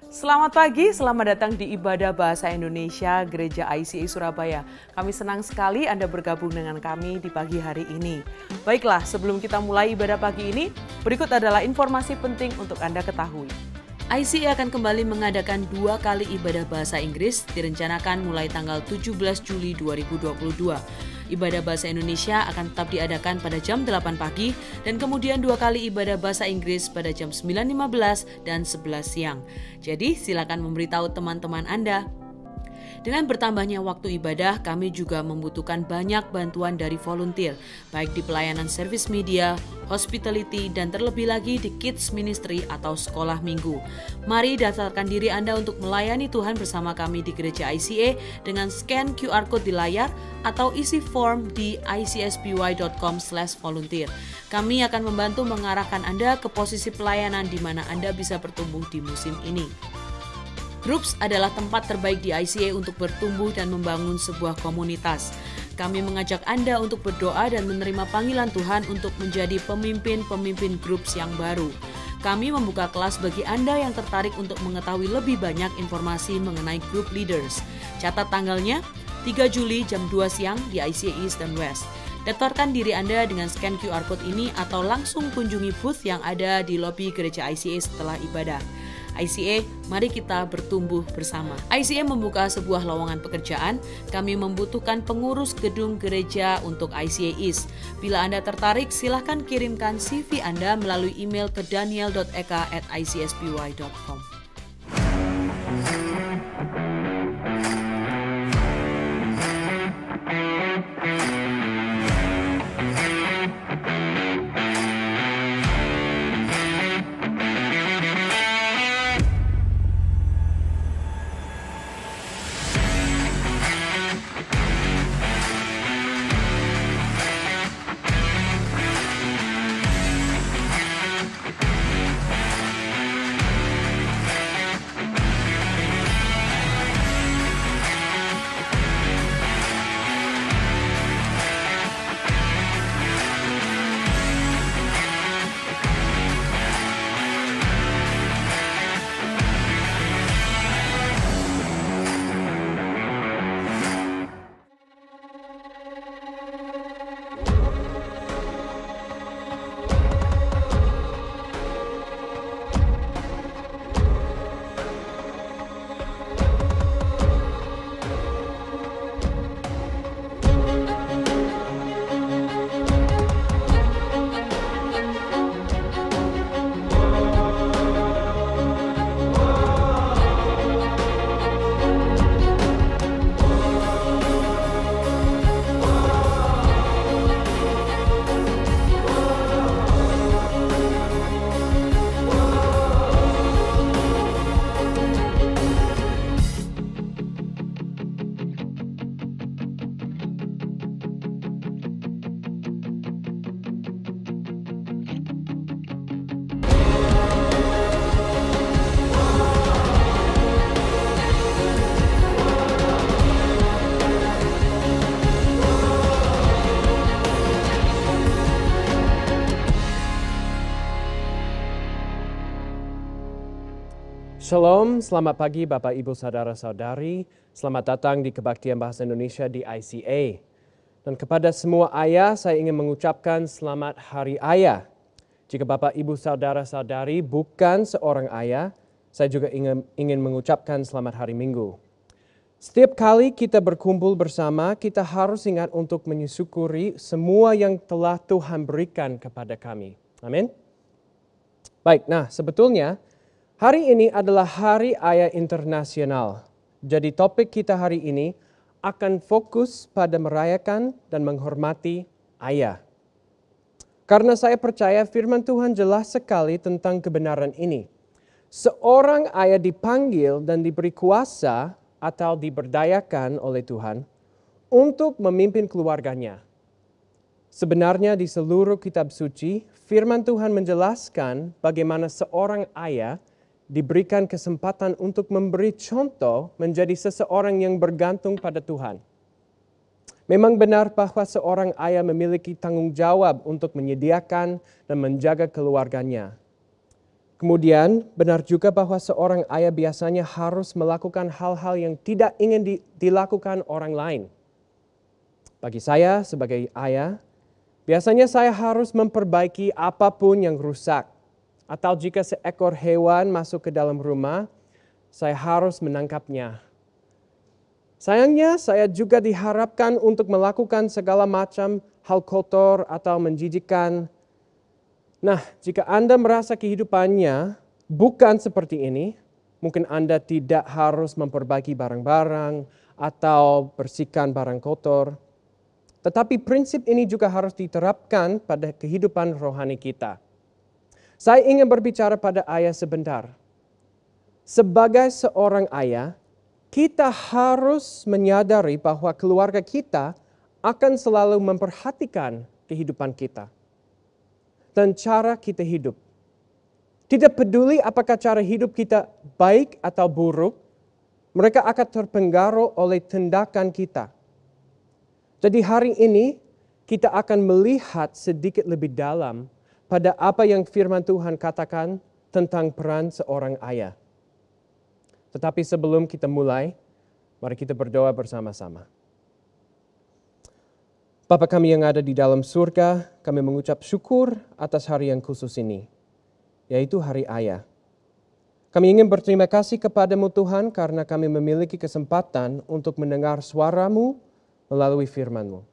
Selamat pagi, selamat datang di Ibadah Bahasa Indonesia Gereja ICA Surabaya. Kami senang sekali Anda bergabung dengan kami di pagi hari ini. Baiklah, sebelum kita mulai ibadah pagi ini, berikut adalah informasi penting untuk Anda ketahui. ICA akan kembali mengadakan 2 kali ibadah bahasa Inggris, direncanakan mulai tanggal 17 Juli 2022. Ibadah bahasa Indonesia akan tetap diadakan pada jam 8 pagi dan kemudian 2 kali ibadah bahasa Inggris pada jam 9.15 dan 11 siang. Jadi silakan memberitahu teman-teman Anda. Dengan bertambahnya waktu ibadah, kami juga membutuhkan banyak bantuan dari volunteer, baik di pelayanan service media, hospitality, dan terlebih lagi di kids ministry atau sekolah minggu. Mari daftarkan diri Anda untuk melayani Tuhan bersama kami di Gereja ICA dengan scan QR Code di layar atau isi form di icsby.com/volunteer. Kami akan membantu mengarahkan Anda ke posisi pelayanan di mana Anda bisa bertumbuh di musim ini. Groups adalah tempat terbaik di ICA untuk bertumbuh dan membangun sebuah komunitas. Kami mengajak Anda untuk berdoa dan menerima panggilan Tuhan untuk menjadi pemimpin-pemimpin groups yang baru. Kami membuka kelas bagi Anda yang tertarik untuk mengetahui lebih banyak informasi mengenai group leaders. Catat tanggalnya, 3 Juli jam 2 siang di ICA East dan West. Daftarkan diri Anda dengan scan QR Code ini atau langsung kunjungi booth yang ada di lobi Gereja ICA setelah ibadah. ICA, mari kita bertumbuh bersama. ICA membuka sebuah lowongan pekerjaan. Kami membutuhkan pengurus gedung gereja untuk ICA East. Bila Anda tertarik, silahkan kirimkan CV Anda melalui email ke daniel.eka@icsby.com. Shalom, selamat pagi Bapak Ibu Saudara-saudari. Selamat datang di Kebaktian Bahasa Indonesia di ICA. Dan kepada semua ayah, saya ingin mengucapkan selamat Hari Ayah. Jika Bapak Ibu Saudara-saudari bukan seorang ayah, saya juga ingin mengucapkan selamat Hari Minggu. Setiap kali kita berkumpul bersama, kita harus ingat untuk mensyukuri semua yang telah Tuhan berikan kepada kami. Amin. Baik, nah sebetulnya hari ini adalah Hari Ayah Internasional. Jadi topik kita hari ini akan fokus pada merayakan dan menghormati ayah. Karena saya percaya firman Tuhan jelas sekali tentang kebenaran ini. Seorang ayah dipanggil dan diberi kuasa atau diberdayakan oleh Tuhan untuk memimpin keluarganya. Sebenarnya di seluruh kitab suci, firman Tuhan menjelaskan bagaimana seorang ayah diberikan kesempatan untuk memberi contoh menjadi seseorang yang bergantung pada Tuhan. Memang benar bahwa seorang ayah memiliki tanggung jawab untuk menyediakan dan menjaga keluarganya. Kemudian, benar juga bahwa seorang ayah biasanya harus melakukan hal-hal yang tidak ingin dilakukan orang lain. Bagi saya sebagai ayah, biasanya saya harus memperbaiki apapun yang rusak. Atau jika seekor hewan masuk ke dalam rumah, saya harus menangkapnya. Sayangnya, saya juga diharapkan untuk melakukan segala macam hal kotor atau menjijikkan. Nah, jika Anda merasa kehidupannya bukan seperti ini, mungkin Anda tidak harus memperbaiki barang-barang atau bersihkan barang kotor. Tetapi prinsip ini juga harus diterapkan pada kehidupan rohani kita. Saya ingin berbicara pada ayah sebentar. Sebagai seorang ayah, kita harus menyadari bahwa keluarga kita akan selalu memperhatikan kehidupan kita dan cara kita hidup. Tidak peduli apakah cara hidup kita baik atau buruk, mereka akan terpengaruh oleh tindakan kita. Jadi hari ini kita akan melihat sedikit lebih dalam pada apa yang firman Tuhan katakan tentang peran seorang ayah. Tetapi sebelum kita mulai, mari kita berdoa bersama-sama. Bapa kami yang ada di dalam surga, kami mengucap syukur atas hari yang khusus ini, yaitu Hari Ayah. Kami ingin berterima kasih kepadamu Tuhan karena kami memiliki kesempatan untuk mendengar suara-Mu melalui firman-Mu.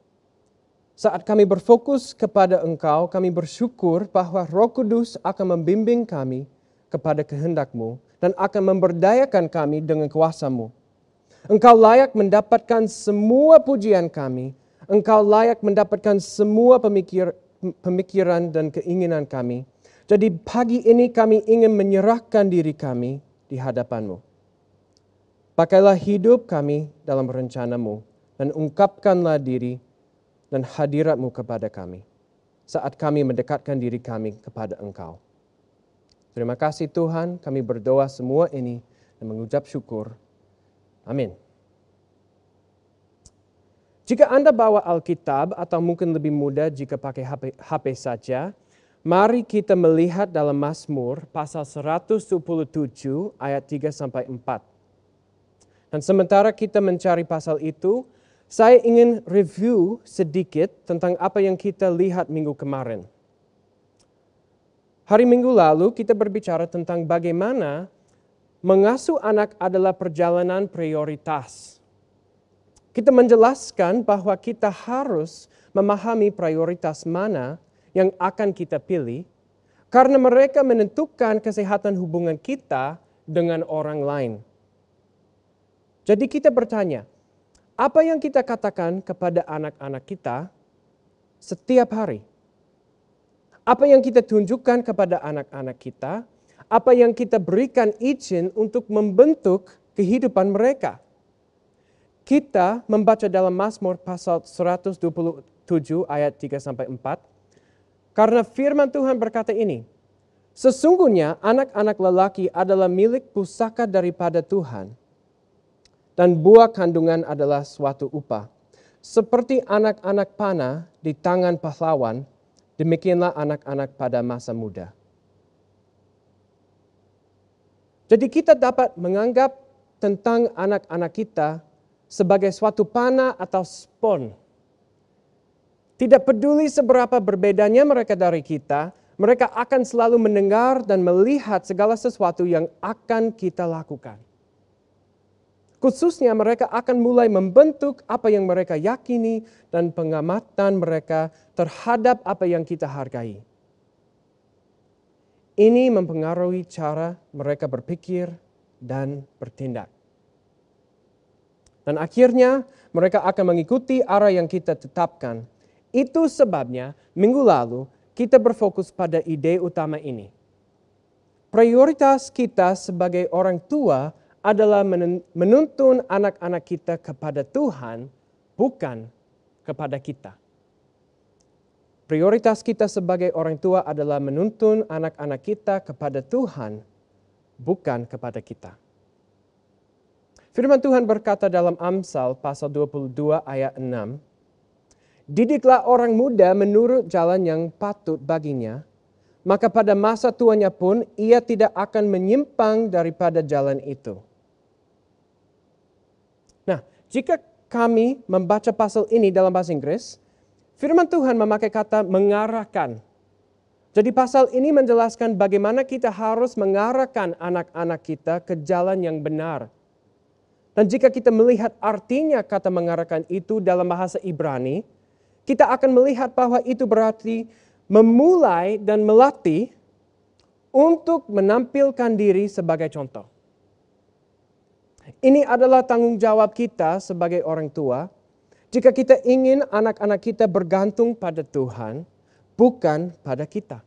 Saat kami berfokus kepada Engkau, kami bersyukur bahwa Roh Kudus akan membimbing kami kepada kehendak-Mu dan akan memberdayakan kami dengan kuasa-Mu. Engkau layak mendapatkan semua pujian kami. Engkau layak mendapatkan semua pemikiran dan keinginan kami. Jadi pagi ini kami ingin menyerahkan diri kami di hadapan-Mu. Pakailah hidup kami dalam rencana-Mu dan ungkapkanlah diri dan hadirat-Mu kepada kami saat kami mendekatkan diri kami kepada Engkau. Terima kasih Tuhan, kami berdoa semua ini dan mengucap syukur. Amin. Jika Anda bawa Alkitab atau mungkin lebih mudah jika pakai HP saja, mari kita melihat dalam Mazmur pasal 127 ayat 3-4. Dan sementara kita mencari pasal itu, saya ingin review sedikit tentang apa yang kita lihat minggu kemarin. Hari Minggu lalu kita berbicara tentang bagaimana mengasuh anak adalah perjalanan prioritas. Kita menjelaskan bahwa kita harus memahami prioritas mana yang akan kita pilih karena mereka menentukan kesehatan hubungan kita dengan orang lain. Jadi kita bertanya, apa yang kita katakan kepada anak-anak kita setiap hari? Apa yang kita tunjukkan kepada anak-anak kita? Apa yang kita berikan izin untuk membentuk kehidupan mereka? Kita membaca dalam Mazmur pasal 127 ayat 3-4. Karena firman Tuhan berkata ini, sesungguhnya anak-anak lelaki adalah milik pusaka daripada Tuhan, dan buah kandungan adalah suatu upah. Seperti anak-anak panah di tangan pahlawan, demikianlah anak-anak pada masa muda. Jadi kita dapat menganggap tentang anak-anak kita sebagai suatu panah atau spon. Tidak peduli seberapa berbedanya mereka dari kita, mereka akan selalu mendengar dan melihat segala sesuatu yang akan kita lakukan. Khususnya mereka akan mulai membentuk apa yang mereka yakini dan pengamatan mereka terhadap apa yang kita hargai. Ini mempengaruhi cara mereka berpikir dan bertindak. Dan akhirnya mereka akan mengikuti arah yang kita tetapkan. Itu sebabnya minggu lalu kita berfokus pada ide utama ini. Prioritas kita sebagai orang tua adalah menuntun anak-anak kita kepada Tuhan, bukan kepada kita. Prioritas kita sebagai orang tua adalah menuntun anak-anak kita kepada Tuhan, bukan kepada kita. Firman Tuhan berkata dalam Amsal pasal 22 ayat 6, Didiklah orang muda menurut jalan yang patut baginya, maka pada masa tuanya pun ia tidak akan menyimpang daripada jalan itu. Nah, jika kami membaca pasal ini dalam bahasa Inggris, firman Tuhan memakai kata mengarahkan. Jadi pasal ini menjelaskan bagaimana kita harus mengarahkan anak-anak kita ke jalan yang benar. Dan jika kita melihat artinya kata mengarahkan itu dalam bahasa Ibrani, kita akan melihat bahwa itu berarti memulai dan melatih untuk menampilkan diri sebagai contoh. Ini adalah tanggung jawab kita sebagai orang tua. Jika kita ingin anak-anak kita bergantung pada Tuhan, bukan pada kita.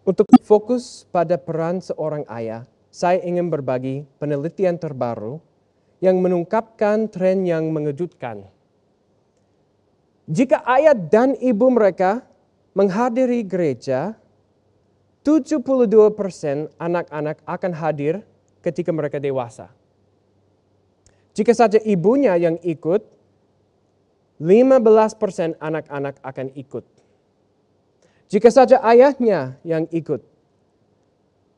Untuk fokus pada peran seorang ayah, saya ingin berbagi penelitian terbaru yang mengungkapkan tren yang mengejutkan. Jika ayah dan ibu mereka menghadiri gereja, 72% anak-anak akan hadir ketika mereka dewasa. Jika saja ibunya yang ikut, 15% anak-anak akan ikut. Jika saja ayahnya yang ikut,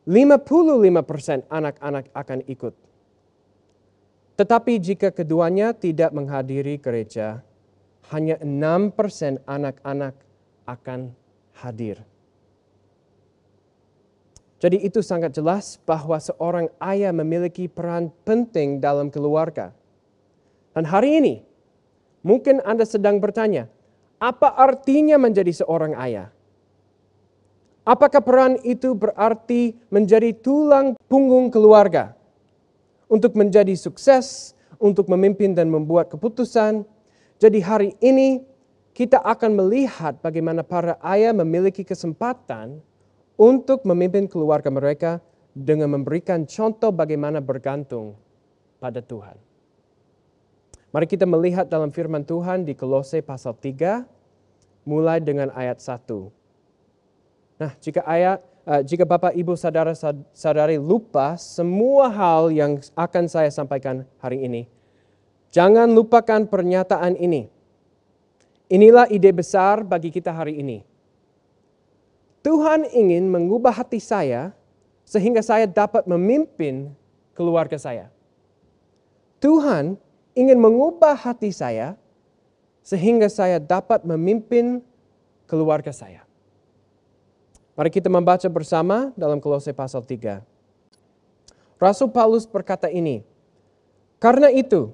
55% anak-anak akan ikut. Tetapi jika keduanya tidak menghadiri gereja, hanya 6% anak-anak akan hadir. Jadi itu sangat jelas bahwa seorang ayah memiliki peran penting dalam keluarga. Dan hari ini, mungkin Anda sedang bertanya, apa artinya menjadi seorang ayah? Apakah peran itu berarti menjadi tulang punggung keluarga? Untuk menjadi sukses, untuk memimpin dan membuat keputusan. Jadi hari ini kita akan melihat bagaimana para ayah memiliki kesempatan untuk memimpin keluarga mereka dengan memberikan contoh bagaimana bergantung pada Tuhan. Mari kita melihat dalam firman Tuhan di Kolose pasal 3, mulai dengan ayat 1. Nah, jika Bapak, Ibu, saudara-saudari lupa semua hal yang akan saya sampaikan hari ini, jangan lupakan pernyataan ini. Inilah ide besar bagi kita hari ini. Tuhan ingin mengubah hati saya sehingga saya dapat memimpin keluarga saya. Tuhan ingin mengubah hati saya sehingga saya dapat memimpin keluarga saya. Mari kita membaca bersama dalam Kolose pasal 3. Rasul Paulus berkata ini, "Karena itu,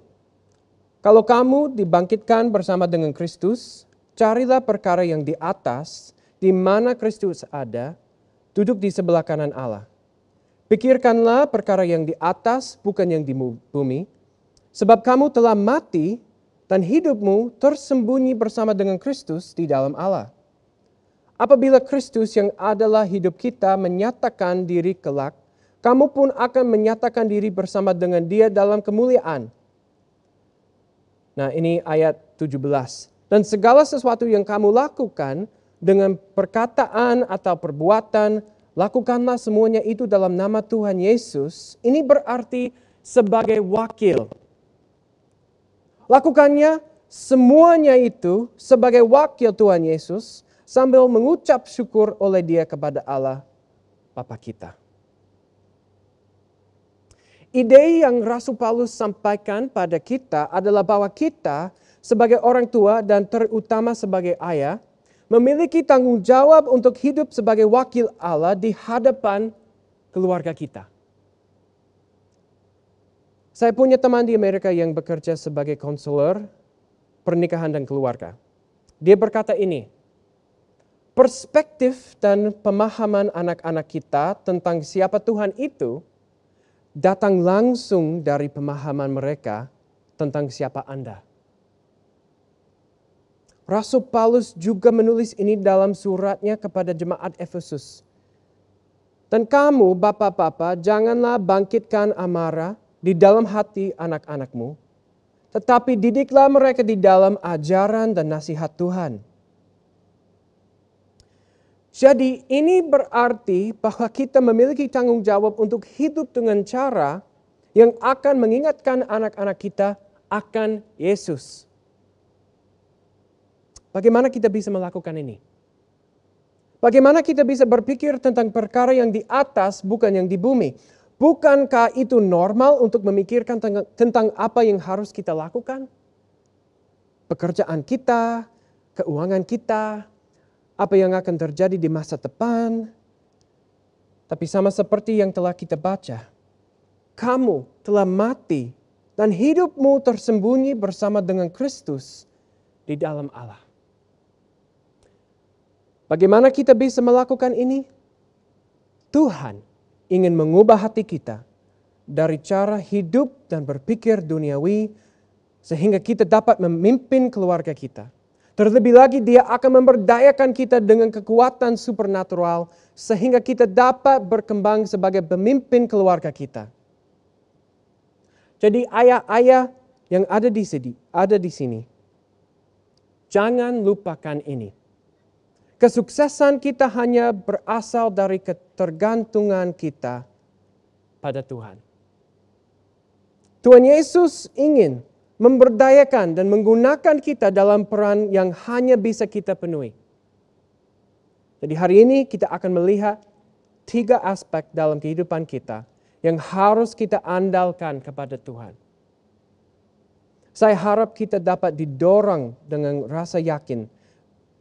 kalau kamu dibangkitkan bersama dengan Kristus, carilah perkara yang di atas, di mana Kristus ada, duduk di sebelah kanan Allah. Pikirkanlah perkara yang di atas, bukan yang di bumi, sebab kamu telah mati dan hidupmu tersembunyi bersama dengan Kristus di dalam Allah. Apabila Kristus yang adalah hidup kita menyatakan diri kelak, kamu pun akan menyatakan diri bersama dengan Dia dalam kemuliaan." Nah, ini ayat 17. "Dan segala sesuatu yang kamu lakukan dengan perkataan atau perbuatan, lakukanlah semuanya itu dalam nama Tuhan Yesus." Ini berarti sebagai wakil. Lakukannya semuanya itu sebagai wakil Tuhan Yesus sambil mengucap syukur oleh Dia kepada Allah Bapa kita. Ide yang Rasul Paulus sampaikan pada kita adalah bahwa kita sebagai orang tua dan terutama sebagai ayah memiliki tanggung jawab untuk hidup sebagai wakil Allah di hadapan keluarga kita. Saya punya teman di Amerika yang bekerja sebagai konselor pernikahan dan keluarga. Dia berkata ini, perspektif dan pemahaman anak-anak kita tentang siapa Tuhan itu datang langsung dari pemahaman mereka tentang siapa Anda. Rasul Paulus juga menulis ini dalam suratnya kepada jemaat Efesus. "Dan kamu, bapak-bapak, janganlah bangkitkan amarah di dalam hati anak-anakmu, tetapi didiklah mereka di dalam ajaran dan nasihat Tuhan." Jadi ini berarti bahwa kita memiliki tanggung jawab untuk hidup dengan cara yang akan mengingatkan anak-anak kita akan Yesus. Bagaimana kita bisa melakukan ini? Bagaimana kita bisa berpikir tentang perkara yang di atas bukan yang di bumi? Bukankah itu normal untuk memikirkan tentang apa yang harus kita lakukan? Pekerjaan kita, keuangan kita, apa yang akan terjadi di masa depan. Tapi sama seperti yang telah kita baca, kamu telah mati dan hidupmu tersembunyi bersama dengan Kristus di dalam Allah. Bagaimana kita bisa melakukan ini? Tuhan ingin mengubah hati kita dari cara hidup dan berpikir duniawi sehingga kita dapat memimpin keluarga kita. Terlebih lagi Dia akan memberdayakan kita dengan kekuatan supernatural sehingga kita dapat berkembang sebagai pemimpin keluarga kita. Jadi ayah-ayah yang ada di sini, jangan lupakan ini. Kesuksesan kita hanya berasal dari ketergantungan kita pada Tuhan. Tuhan Yesus ingin memberdayakan dan menggunakan kita dalam peran yang hanya bisa kita penuhi. Jadi hari ini kita akan melihat 3 aspek dalam kehidupan kita yang harus kita andalkan kepada Tuhan. Saya harap kita dapat didorong dengan rasa yakin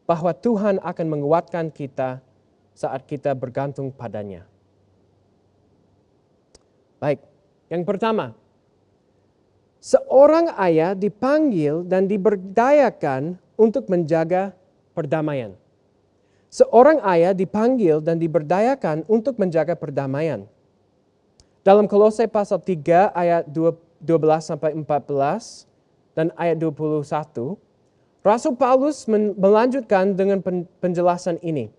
bahwa Tuhan akan menguatkan kita saat kita bergantung padanya. Baik, yang pertama, seorang ayah dipanggil dan diberdayakan untuk menjaga perdamaian. Seorang ayah dipanggil dan diberdayakan untuk menjaga perdamaian. Dalam Kolose pasal 3 ayat 12-14 dan ayat 21, Rasul Paulus melanjutkan dengan penjelasan ini.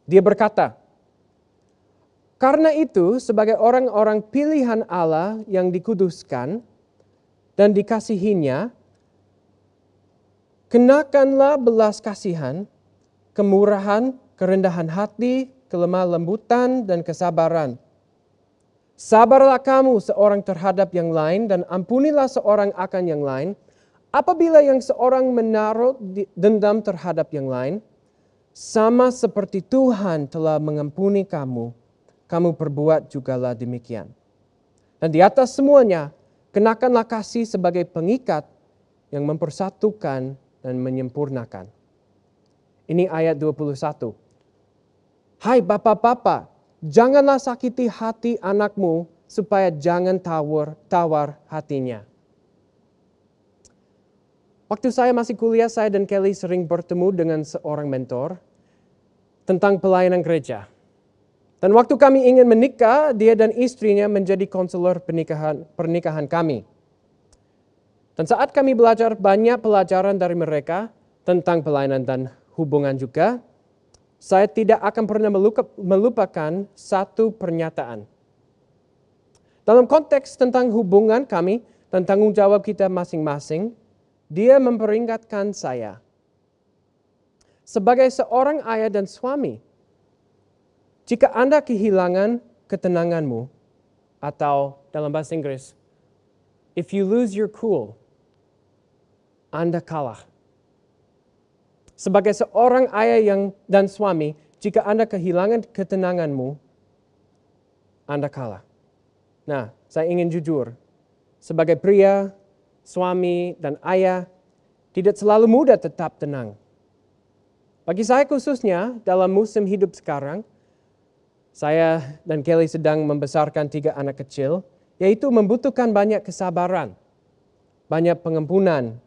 Dia berkata, karena itu sebagai orang-orang pilihan Allah yang dikuduskan dan dikasihinya, kenakanlah belas kasihan, kemurahan, kerendahan hati, kelemah lembutan, dan kesabaran. Sabarlah kamu seorang terhadap yang lain dan ampunilah seorang akan yang lain. Apabila yang seorang menaruh dendam terhadap yang lain, sama seperti Tuhan telah mengampuni kamu, kamu perbuat jugalah demikian. Dan di atas semuanya, kenakanlah kasih sebagai pengikat yang mempersatukan dan menyempurnakan. Ini ayat 21. Hai bapak-bapak, janganlah sakiti hati anakmu supaya jangan tawar hatinya. Waktu saya masih kuliah, saya dan Kelly sering bertemu dengan seorang mentor tentang pelayanan gereja. Dan waktu kami ingin menikah, dia dan istrinya menjadi konselor pernikahan kami. Dan saat kami belajar banyak pelajaran dari mereka tentang pelayanan dan hubungan juga, saya tidak akan pernah melupakan satu pernyataan. Dalam konteks tentang hubungan kami dan tanggung jawab kita masing-masing, dia memperingatkan saya. Sebagai seorang ayah dan suami, jika Anda kehilangan ketenanganmu, atau dalam bahasa Inggris, if you lose your cool, Anda kalah. Sebagai seorang ayah dan suami, jika Anda kehilangan ketenanganmu, Anda kalah. Nah, saya ingin jujur, sebagai pria, suami, dan ayah, tidak selalu mudah tetap tenang. Bagi saya khususnya, dalam musim hidup sekarang, saya dan Kelly sedang membesarkan 3 anak kecil, yaitu membutuhkan banyak kesabaran, banyak pengampunan,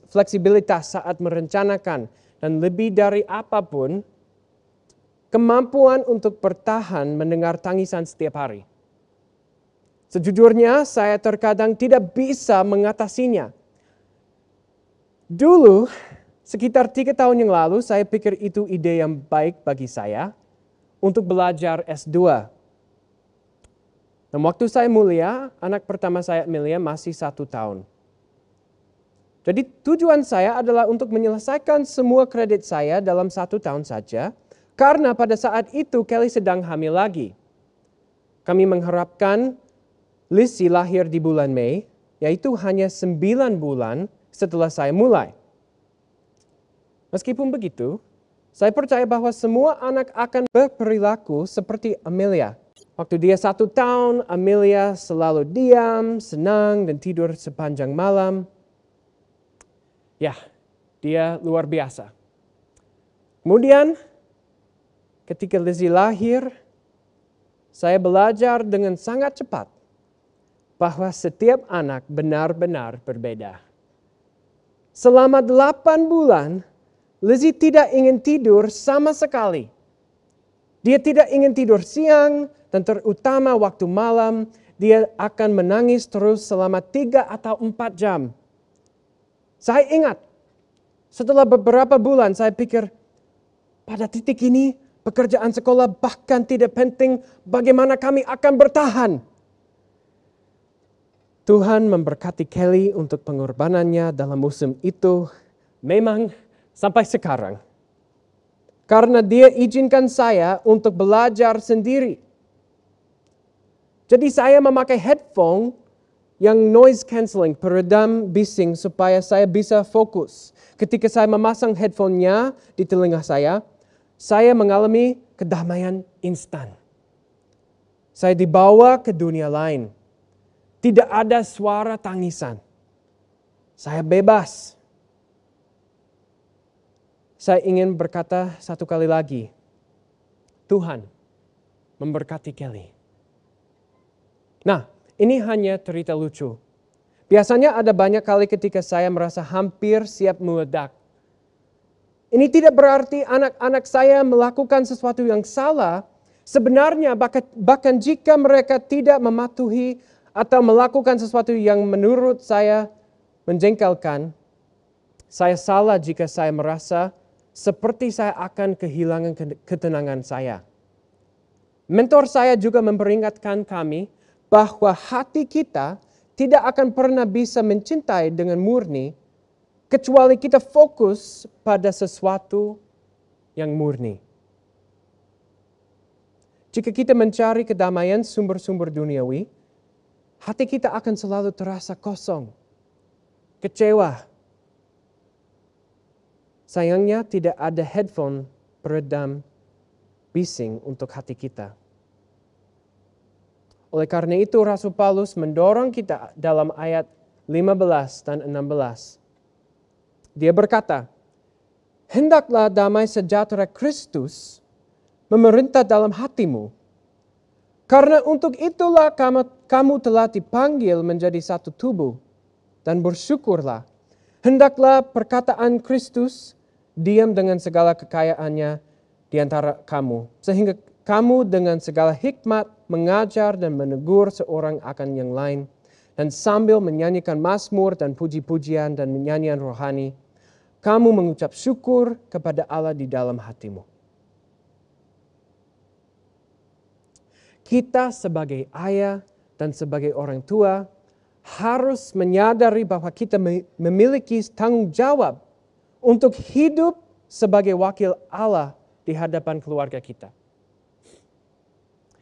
fleksibilitas saat merencanakan, dan lebih dari apapun, kemampuan untuk bertahan mendengar tangisan setiap hari. Sejujurnya, saya terkadang tidak bisa mengatasinya. Dulu, sekitar 3 tahun yang lalu, saya pikir itu ide yang baik bagi saya untuk belajar S2. Dan waktu saya mulia, anak pertama saya Amelia masih 1 tahun. Jadi tujuan saya adalah untuk menyelesaikan semua kredit saya dalam 1 tahun saja, karena pada saat itu Kelly sedang hamil lagi. Kami mengharapkan Lizzie lahir di bulan Mei, yaitu hanya 9 bulan setelah saya mulai. Meskipun begitu, saya percaya bahwa semua anak akan berperilaku seperti Amelia. Waktu dia 1 tahun, Amelia selalu diam, senang, dan tidur sepanjang malam. Ya, dia luar biasa. Kemudian, ketika Lizzie lahir, saya belajar dengan sangat cepat bahwa setiap anak benar-benar berbeda. Selama 8 bulan, Lizzie tidak ingin tidur sama sekali. Dia tidak ingin tidur siang, dan terutama waktu malam, dia akan menangis terus selama 3 atau 4 jam. Saya ingat, setelah beberapa bulan saya pikir, pada titik ini pekerjaan sekolah bahkan tidak penting, bagaimana kami akan bertahan. Tuhan memberkati Kelly untuk pengorbanannya dalam musim itu, memang sampai sekarang. Karena dia izinkan saya untuk belajar sendiri. Jadi saya memakai headphone yang noise cancelling, peredam bising supaya saya bisa fokus. Ketika saya memasang headphone-nya di telinga saya mengalami kedamaian instan. Saya dibawa ke dunia lain. Tidak ada suara tangisan. Saya bebas. Saya ingin berkata satu kali lagi. Tuhan memberkati Kelly. Nah, ini hanya cerita lucu. Biasanya ada banyak kali ketika saya merasa hampir siap meledak. Ini tidak berarti anak-anak saya melakukan sesuatu yang salah. Sebenarnya bahkan jika mereka tidak mematuhi atau melakukan sesuatu yang menurut saya menjengkelkan, saya salah jika saya merasa seperti saya akan kehilangan ketenangan saya. Mentor saya juga memperingatkan kami bahwa hati kita tidak akan pernah bisa mencintai dengan murni kecuali kita fokus pada sesuatu yang murni. Jika kita mencari kedamaian sumber-sumber duniawi, hati kita akan selalu terasa kosong, kecewa. Sayangnya tidak ada headphone peredam bising untuk hati kita. Oleh karena itu Rasul Paulus mendorong kita dalam ayat 15 dan 16. Dia berkata, "Hendaklah damai sejahtera Kristus memerintah dalam hatimu. Karena untuk itulah kamu telah dipanggil menjadi satu tubuh. Dan bersyukurlah, hendaklah perkataan Kristus diam dengan segala kekayaannya di antara kamu. Sehingga kamu dengan segala hikmat mengajar dan menegur seorang akan yang lain. Dan sambil menyanyikan mazmur dan puji-pujian dan nyanyian rohani, kamu mengucap syukur kepada Allah di dalam hatimu." Kita sebagai ayah dan sebagai orang tua harus menyadari bahwa kita memiliki tanggung jawab untuk hidup sebagai wakil Allah di hadapan keluarga kita.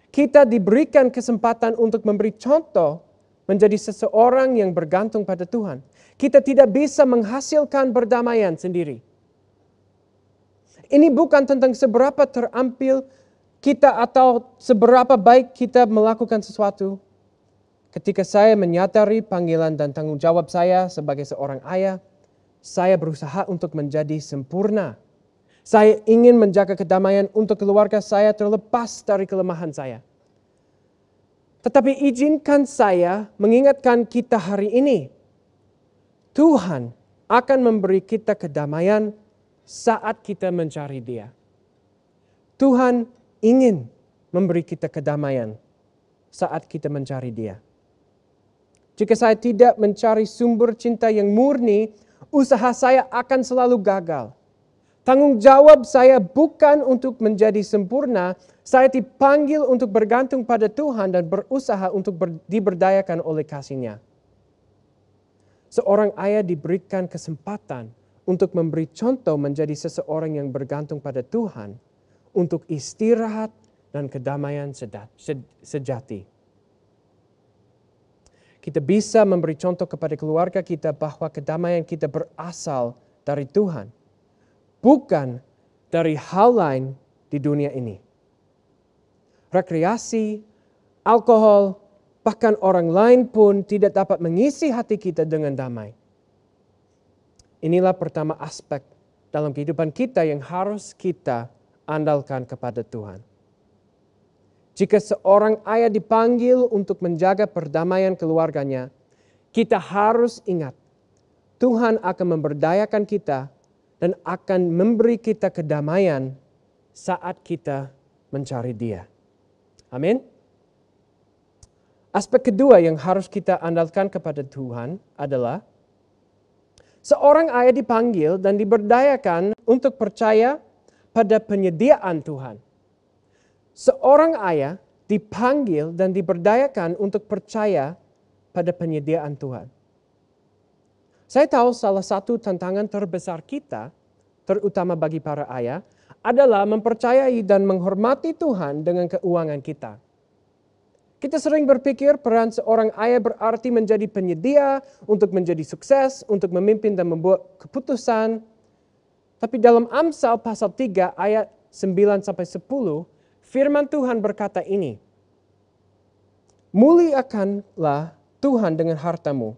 Kita diberikan kesempatan untuk memberi contoh menjadi seseorang yang bergantung pada Tuhan. Kita tidak bisa menghasilkan perdamaian sendiri. Ini bukan tentang seberapa terampil kita atau seberapa baik kita melakukan sesuatu. Ketika saya menyadari panggilan dan tanggung jawab saya sebagai seorang ayah, saya berusaha untuk menjadi sempurna. Saya ingin menjaga kedamaian untuk keluarga saya terlepas dari kelemahan saya. Tetapi izinkan saya mengingatkan kita hari ini, Tuhan akan memberi kita kedamaian saat kita mencari Dia. Tuhan ingin memberi kita kedamaian saat kita mencari Dia. Jika saya tidak mencari sumber cinta yang murni, usaha saya akan selalu gagal. Tanggung jawab saya bukan untuk menjadi sempurna, saya dipanggil untuk bergantung pada Tuhan dan berusaha untuk diberdayakan oleh kasih-Nya. Seorang ayah diberikan kesempatan untuk memberi contoh menjadi seseorang yang bergantung pada Tuhan, untuk istirahat dan kedamaian sejati. Kita bisa memberi contoh kepada keluarga kita bahwa kedamaian kita berasal dari Tuhan. bukan dari hal lain di dunia ini. Rekreasi, alkohol, bahkan orang lain pun tidak dapat mengisi hati kita dengan damai. Inilah pertama aspek dalam kehidupan kita yang harus kita andalkan kepada Tuhan. Jika seorang ayah dipanggil untuk menjaga perdamaian keluarganya, kita harus ingat, Tuhan akan memberdayakan kita dan akan memberi kita kedamaian saat kita mencari Dia. Amin. Aspek kedua yang harus kita andalkan kepada Tuhan adalah seorang ayah dipanggil dan diberdayakan untuk percaya pada penyediaan Tuhan. Seorang ayah dipanggil dan diberdayakan untuk percaya pada penyediaan Tuhan. Saya tahu salah satu tantangan terbesar kita, terutama bagi para ayah, adalah mempercayai dan menghormati Tuhan dengan keuangan kita. Kita sering berpikir peran seorang ayah berarti menjadi penyedia, untuk menjadi sukses, untuk memimpin dan membuat keputusan. Tapi dalam Amsal pasal 3 ayat 9-10, firman Tuhan berkata ini, muliakanlah Tuhan dengan hartamu,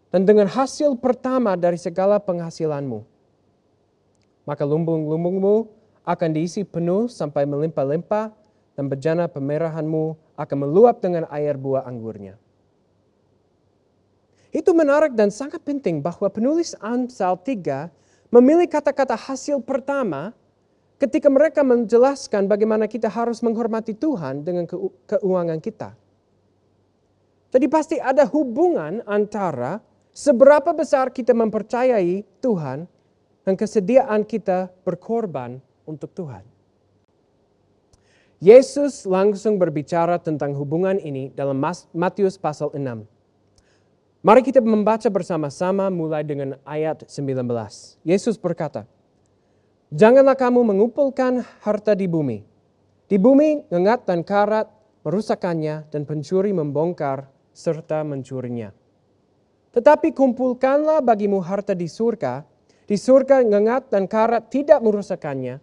dan dengan hasil pertama dari segala penghasilanmu. Maka lumbung-lumbungmu akan diisi penuh sampai melimpah-limpah, dan bejana pemerahanmu akan meluap dengan air buah anggurnya. Itu menarik dan sangat penting bahwa penulis Amsal 3 memilih kata-kata hasil pertama ketika mereka menjelaskan bagaimana kita harus menghormati Tuhan dengan keuangan kita. Jadi pasti ada hubungan antara seberapa besar kita mempercayai Tuhan dan kesediaan kita berkorban untuk Tuhan. Yesus langsung berbicara tentang hubungan ini dalam Matius pasal 6. Mari kita membaca bersama-sama mulai dengan ayat 19. Yesus berkata, janganlah kamu mengumpulkan harta di bumi. Di bumi ngengat dan karat merusakkannya dan pencuri membongkar serta mencurinya. Tetapi kumpulkanlah bagimu harta di surga. Di surga ngengat dan karat tidak merusakkannya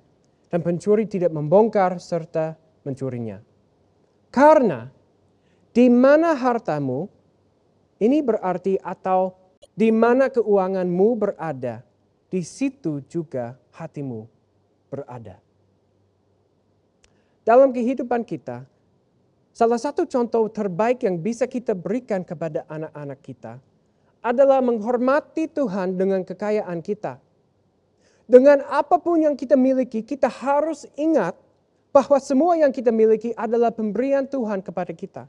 dan pencuri tidak membongkar serta mencurinya. Karena di mana hartamu, ini berarti atau di mana keuanganmu berada, di situ juga hatimu berada. Dalam kehidupan kita, salah satu contoh terbaik yang bisa kita berikan kepada anak-anak kita adalah menghormati Tuhan dengan kekayaan kita. Dengan apapun yang kita miliki, kita harus ingat bahwa semua yang kita miliki adalah pemberian Tuhan kepada kita.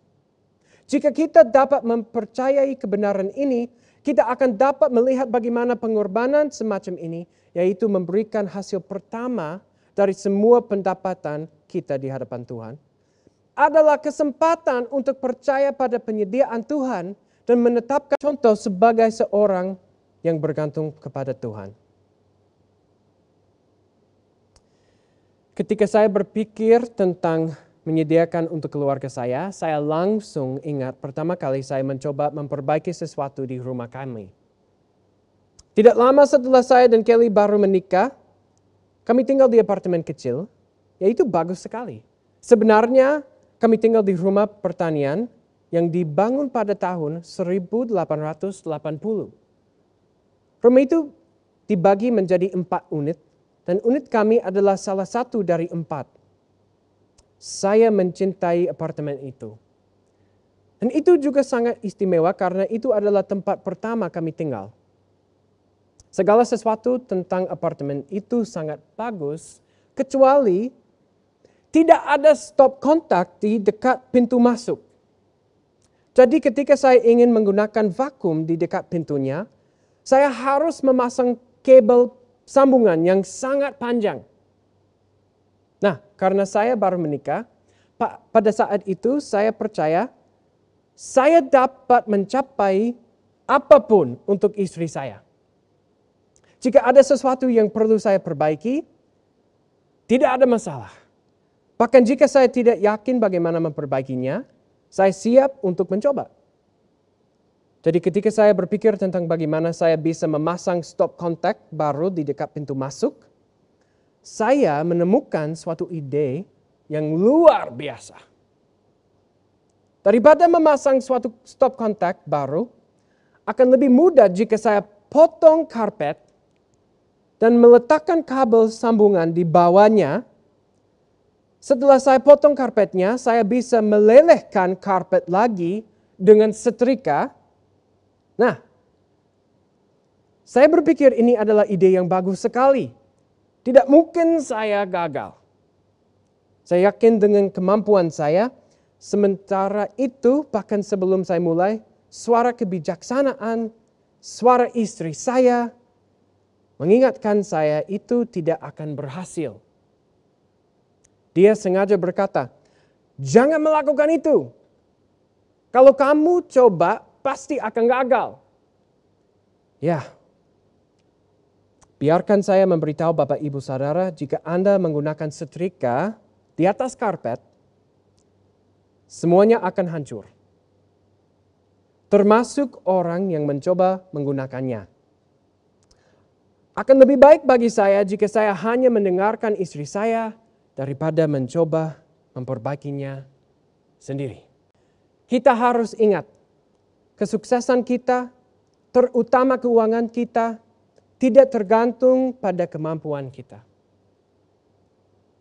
Jika kita dapat mempercayai kebenaran ini, kita akan dapat melihat bagaimana pengorbanan semacam ini, yaitu memberikan hasil pertama dari semua pendapatan kita di hadapan Tuhan, adalah kesempatan untuk percaya pada penyediaan Tuhan dan menetapkan contoh sebagai seorang yang bergantung kepada Tuhan. Ketika saya berpikir tentang menyediakan untuk keluarga saya langsung ingat pertama kali saya mencoba memperbaiki sesuatu di rumah kami. Tidak lama setelah saya dan Kelly baru menikah, kami tinggal di apartemen kecil, yaitu bagus sekali. Sebenarnya kami tinggal di rumah pertanian yang dibangun pada tahun 1880. Rumah itu dibagi menjadi 4 unit, dan unit kami adalah salah satu dari 4. Saya mencintai apartemen itu. Dan itu juga sangat istimewa karena itu adalah tempat pertama kami tinggal. Segala sesuatu tentang apartemen itu sangat bagus, kecuali tidak ada stop kontak di dekat pintu masuk. Jadi ketika saya ingin menggunakan vakum di dekat pintunya, saya harus memasang kabel sambungan yang sangat panjang. Nah, karena saya baru menikah, pada saat itu saya percaya saya dapat mencapai apapun untuk istri saya. Jika ada sesuatu yang perlu saya perbaiki, tidak ada masalah. Bahkan jika saya tidak yakin bagaimana memperbaikinya, saya siap untuk mencoba. Jadi ketika saya berpikir tentang bagaimana saya bisa memasang stop kontak baru di dekat pintu masuk, saya menemukan suatu ide yang luar biasa. Daripada memasang suatu stop kontak baru, akan lebih mudah jika saya potong karpet dan meletakkan kabel sambungan di bawahnya. Setelah saya potong karpetnya, saya bisa melelehkan karpet lagi dengan setrika. Nah, saya berpikir ini adalah ide yang bagus sekali. Tidak mungkin saya gagal. Saya yakin dengan kemampuan saya, sementara itu bahkan sebelum saya mulai, suara kebijaksanaan, suara istri saya mengingatkan saya itu tidak akan berhasil. Dia sengaja berkata, "Jangan melakukan itu. Kalau kamu coba, pasti akan gagal." Ya, biarkan saya memberitahu Bapak Ibu Saudara, jika Anda menggunakan setrika di atas karpet, semuanya akan hancur. Termasuk orang yang mencoba menggunakannya. Akan lebih baik bagi saya jika saya hanya mendengarkan istri saya daripada mencoba memperbaikinya sendiri. Kita harus ingat, kesuksesan kita, terutama keuangan kita, tidak tergantung pada kemampuan kita.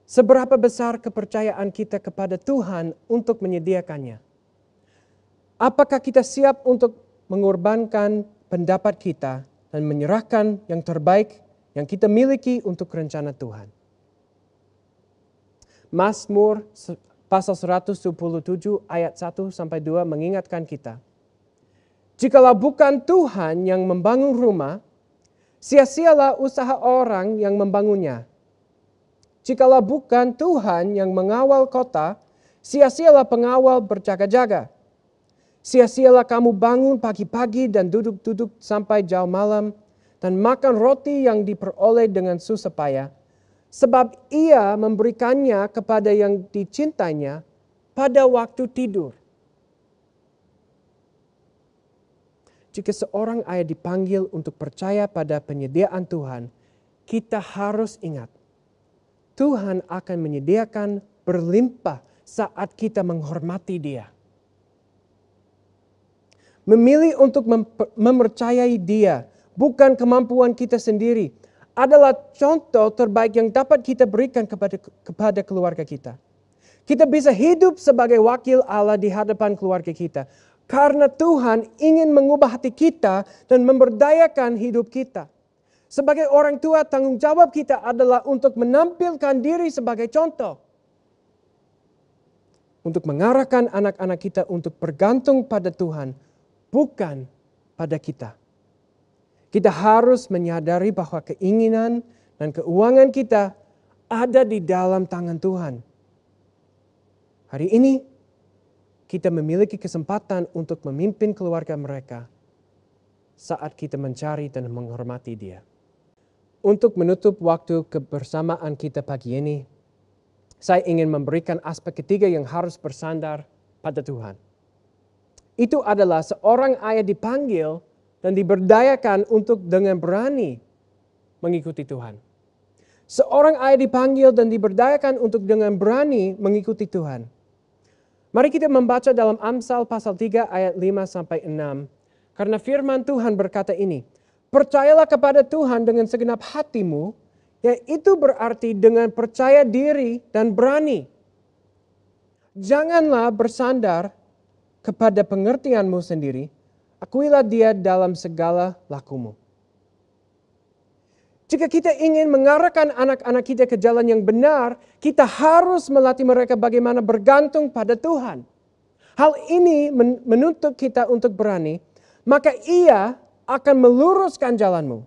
Seberapa besar kepercayaan kita kepada Tuhan untuk menyediakannya? Apakah kita siap untuk mengorbankan pendapat kita dan menyerahkan yang terbaik yang kita miliki untuk rencana Tuhan? Mazmur pasal 177 ayat 1-2 mengingatkan kita, "Jikalau bukan Tuhan yang membangun rumah, sia-sialah usaha orang yang membangunnya. Jikalau bukan Tuhan yang mengawal kota, sia-sialah pengawal berjaga-jaga. Sia-sialah kamu bangun pagi-pagi dan duduk-duduk sampai jauh malam dan makan roti yang diperoleh dengan susah payah, sebab ia memberikannya kepada yang dicintainya pada waktu tidur." Jika seorang ayah dipanggil untuk percaya pada penyediaan Tuhan, kita harus ingat, Tuhan akan menyediakan berlimpah saat kita menghormati Dia. Memilih untuk mempercayai Dia, bukan kemampuan kita sendiri, adalah contoh terbaik yang dapat kita berikan kepada keluarga kita. Kita bisa hidup sebagai wakil Allah di hadapan keluarga kita, karena Tuhan ingin mengubah hati kita dan memberdayakan hidup kita. Sebagai orang tua, tanggung jawab kita adalah untuk menampilkan diri sebagai contoh. Untuk mengarahkan anak-anak kita untuk bergantung pada Tuhan, bukan pada kita. Kita harus menyadari bahwa keinginan dan keuangan kita ada di dalam tangan Tuhan. Hari ini, kita memiliki kesempatan untuk memimpin keluarga mereka saat kita mencari dan menghormati Dia. Untuk menutup waktu kebersamaan kita pagi ini, saya ingin memberikan aspek ketiga yang harus bersandar pada Tuhan. Itu adalah seorang ayah dipanggil dan diberdayakan untuk dengan berani mengikuti Tuhan. Seorang ayah dipanggil dan diberdayakan untuk dengan berani mengikuti Tuhan. Mari kita membaca dalam Amsal pasal 3 ayat 5-6. Karena firman Tuhan berkata ini, "Percayalah kepada Tuhan dengan segenap hatimu," yaitu berarti dengan percaya diri dan berani. "Janganlah bersandar kepada pengertianmu sendiri, akuilah Dia dalam segala lakumu." Jika kita ingin mengarahkan anak-anak kita ke jalan yang benar, kita harus melatih mereka bagaimana bergantung pada Tuhan. Hal ini menuntut kita untuk berani, maka Ia akan meluruskan jalanmu.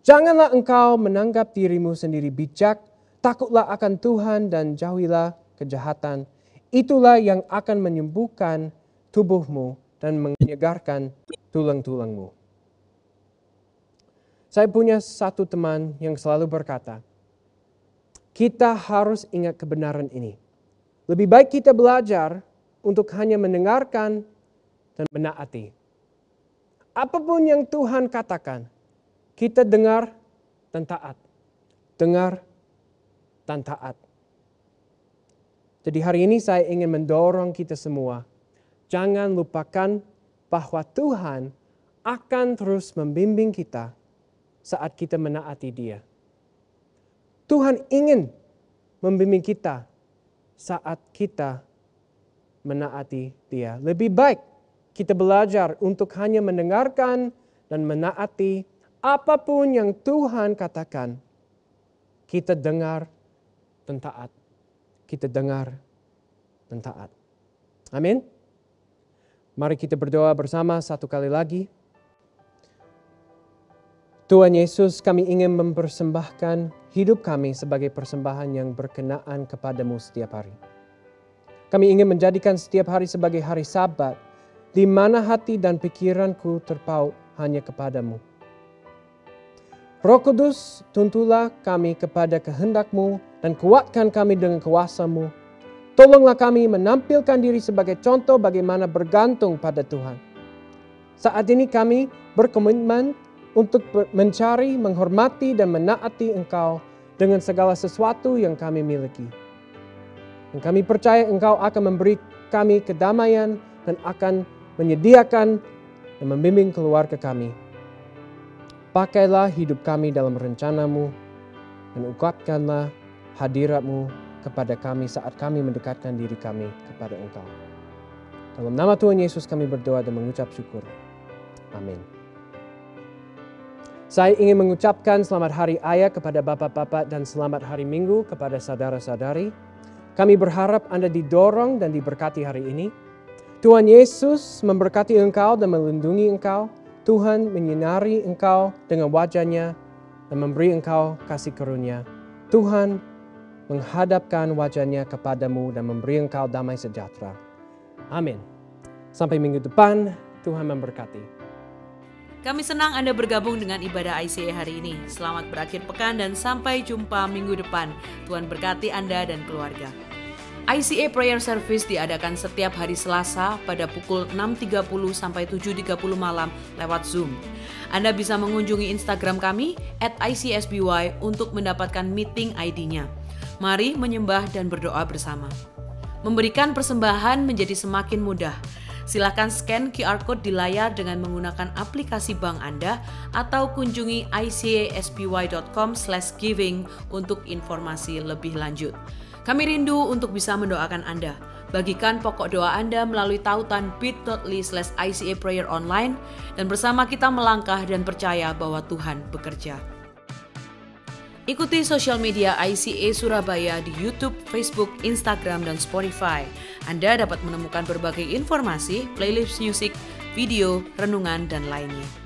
Janganlah engkau menganggap dirimu sendiri bijak, takutlah akan Tuhan dan jauhilah kejahatan. Itulah yang akan menyembuhkan tubuhmu dan menyegarkan tulang-tulangmu. Saya punya satu teman yang selalu berkata, kita harus ingat kebenaran ini. Lebih baik kita belajar untuk hanya mendengarkan dan menaati. Apapun yang Tuhan katakan, kita dengar dan taat. Dengar dan taat. Jadi hari ini saya ingin mendorong kita semua, jangan lupakan bahwa Tuhan akan terus membimbing kita saat kita menaati Dia. Tuhan ingin membimbing kita saat kita menaati Dia. Lebih baik kita belajar untuk hanya mendengarkan dan menaati apapun yang Tuhan katakan. Kita dengar dan taat. Kita dengar dan taat. Amin. Mari kita berdoa bersama satu kali lagi. Tuhan Yesus, kami ingin mempersembahkan hidup kami sebagai persembahan yang berkenaan kepadamu setiap hari. Kami ingin menjadikan setiap hari sebagai hari Sabat, di mana hati dan pikiranku terpaut hanya kepadamu. Roh Kudus, tuntunlah kami kepada kehendak-Mu dan kuatkan kami dengan kuasa-Mu. Tolonglah kami menampilkan diri sebagai contoh bagaimana bergantung pada Tuhan. Saat ini kami berkomitmen untuk mencari, menghormati, dan menaati Engkau dengan segala sesuatu yang kami miliki. Dan kami percaya Engkau akan memberi kami kedamaian dan akan menyediakan dan membimbing keluarga kami. Pakailah hidup kami dalam rencana-Mu dan ungkapkanlah hadirat-Mu kepada kami saat kami mendekatkan diri kami kepada Engkau. Dalam nama Tuhan Yesus kami berdoa dan mengucap syukur. Amin. Saya ingin mengucapkan selamat hari Ayah kepada bapak-bapak dan selamat hari Minggu kepada saudara-saudari. Kami berharap Anda didorong dan diberkati hari ini. Tuhan Yesus memberkati engkau dan melindungi engkau. Tuhan menyinari engkau dengan wajah-Nya dan memberi engkau kasih karunia. Tuhan menghadapkan wajah-Nya kepadamu dan memberi engkau damai sejahtera. Amin. Sampai minggu depan, Tuhan memberkati. Kami senang Anda bergabung dengan ibadah ICA hari ini. Selamat berakhir pekan dan sampai jumpa minggu depan. Tuhan berkati Anda dan keluarga. ICA Prayer Service diadakan setiap hari Selasa pada pukul 6.30 sampai 7.30 malam lewat Zoom. Anda bisa mengunjungi Instagram kami @ICSBY untuk mendapatkan meeting ID-nya. Mari menyembah dan berdoa bersama. Memberikan persembahan menjadi semakin mudah. Silakan scan QR Code di layar dengan menggunakan aplikasi bank Anda atau kunjungi icaspy.com/giving untuk informasi lebih lanjut. Kami rindu untuk bisa mendoakan Anda. Bagikan pokok doa Anda melalui tautan bit.ly/ICA Prayer Online dan bersama kita melangkah dan percaya bahwa Tuhan bekerja. Ikuti sosial media ICA Surabaya di YouTube, Facebook, Instagram, dan Spotify. Anda dapat menemukan berbagai informasi, playlist musik, video, renungan, dan lainnya.